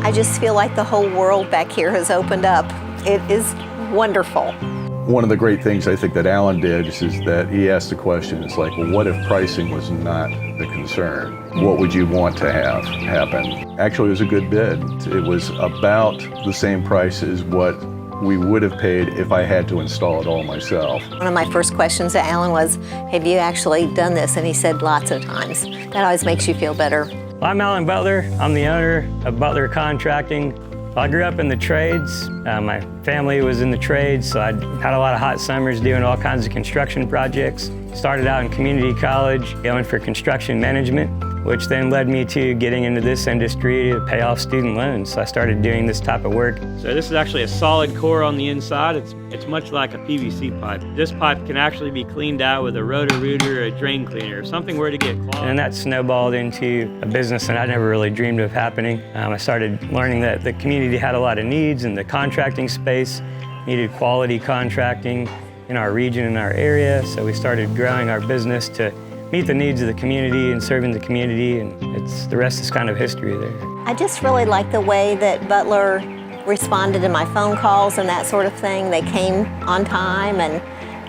I just feel like the whole world back here has opened up. It is wonderful. One of the great things I think that Alan did is that he asked the question, it's like, well, what if pricing was not the concern? What would you want to have happen? Actually, it was a good bid. It was about the same price as what we would have paid if I had to install it all myself. One of my first questions to Alan was, have you actually done this? And he said lots of times. That always makes you feel better. Well, I'm Alan Butler. I'm the owner of Butler Contracting. I grew up in the trades. My family was in the trades, so I had a lot of hot summers doing all kinds of construction projects. Started out in community college, going for construction management, which then led me to getting into this industry to pay off student loans. So I started doing this type of work. So this is actually a solid core on the inside. It's much like a PVC pipe. This pipe can actually be cleaned out with a roto-rooter or a drain cleaner. If something were to get clogged. And that snowballed into a business that I never really dreamed of happening. I started learning that the community had a lot of needs in the contracting space, needed quality contracting in our region, in our area. So we started growing our business to meet the needs of the community and serving the community, and the rest is kind of history there. I just really like the way that Butler responded to my phone calls and that sort of thing. They came on time, and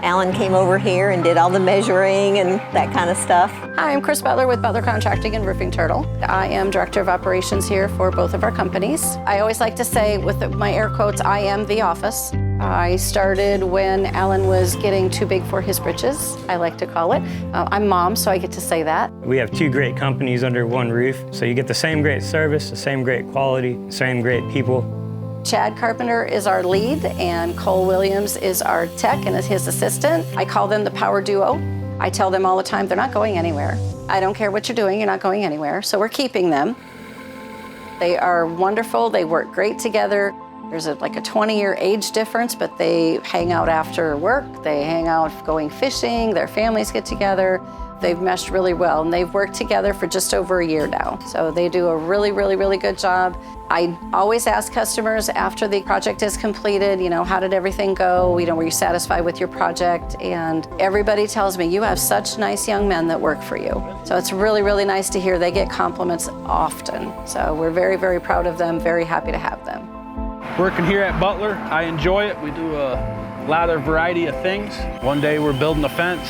Alan came over here and did all the measuring and that kind of stuff. Hi, I'm Chris Butler with Butler Contracting and Roofing Turtle. I am Director of Operations here for both of our companies. I always like to say, with my air quotes, I am the office. I started when Alan was getting too big for his britches, I like to call it. I'm mom, so I get to say that. We have two great companies under one roof, so you get the same great service, the same great quality, the same great people. Chad Carpenter is our lead, and Cole Williams is our tech and is his assistant. I call them the power duo. I tell them all the time, they're not going anywhere. I don't care what you're doing, you're not going anywhere, so we're keeping them. They are wonderful, they work great together. There's like a 20-year age difference, but they hang out after work, they hang out going fishing, their families get together. They've meshed really well, and they've worked together for just over a year now. So they do a really, really, really good job. I always ask customers after the project is completed, how did everything go? Were you satisfied with your project? And everybody tells me, you have such nice young men that work for you. So it's really, really nice to hear. They get compliments often. So we're very, very proud of them, very happy to have them. Working here at Butler, I enjoy it. We do a lot of variety of things. One day we're building a fence.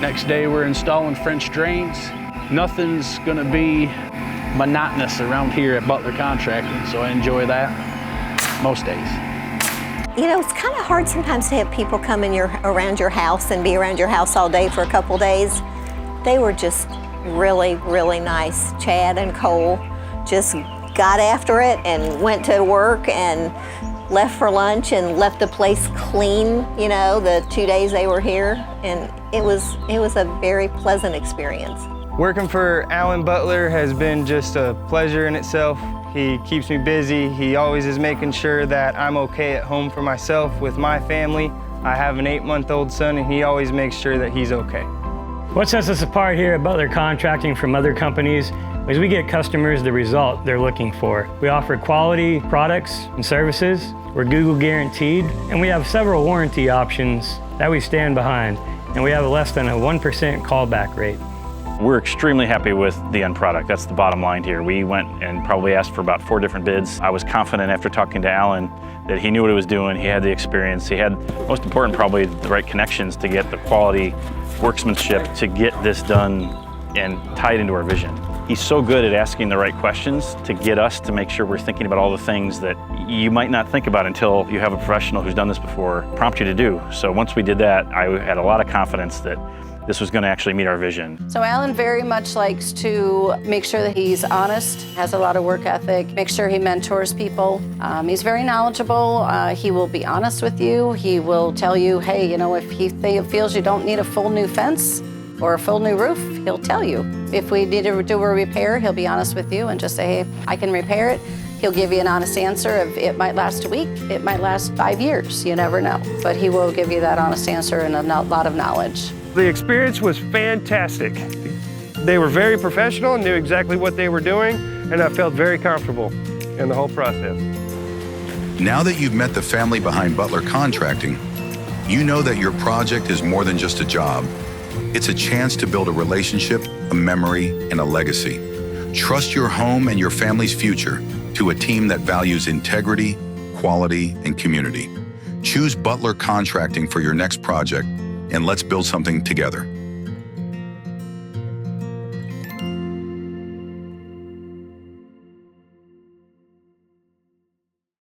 Next day we're installing French drains. Nothing's gonna be monotonous around here at Butler Contracting, so I enjoy that most days. It's kind of hard sometimes to have people come around your house and be around your house all day for a couple days. They were just really, really nice. Chad and Cole just got after it and went to work and left for lunch and left the place clean, the 2 days they were here. And it was a very pleasant experience. Working for Alan Butler has been just a pleasure in itself. He keeps me busy. He always is making sure that I'm okay at home for myself with my family. I have an 8-month-old son, and he always makes sure that he's okay. What sets us apart here at Butler Contracting from other companies is we get customers the result they're looking for. We offer quality products and services. We're Google guaranteed, and we have several warranty options that we stand behind, and we have less than a 1% callback rate. We're extremely happy with the end product. That's the bottom line here. We went and probably asked for about 4 different bids. I was confident after talking to Alan that he knew what he was doing, he had the experience, he had, most important probably, the right connections to get the quality workmanship to get this done and tie it into our vision. He's so good at asking the right questions to get us to make sure we're thinking about all the things that you might not think about until you have a professional who's done this before prompt you to do. So once we did that, I had a lot of confidence that this was going to actually meet our vision. So Alan very much likes to make sure that he's honest, has a lot of work ethic, make sure he mentors people. He's very knowledgeable. He will be honest with you. He will tell you, hey, if he feels you don't need a full new fence or a full new roof, he'll tell you. If we need to do a repair, he'll be honest with you and just say, hey, I can repair it. He'll give you an honest answer of it might last a week, it might last 5 years, you never know. But he will give you that honest answer and a lot of knowledge. The experience was fantastic. They were very professional and knew exactly what they were doing, and I felt very comfortable in the whole process. Now that you've met the family behind Butler Contracting, you know that your project is more than just a job. It's a chance to build a relationship, a memory, and a legacy. Trust your home and your family's future to a team that values integrity, quality, and community. Choose Butler Contracting for your next project, and let's build something together.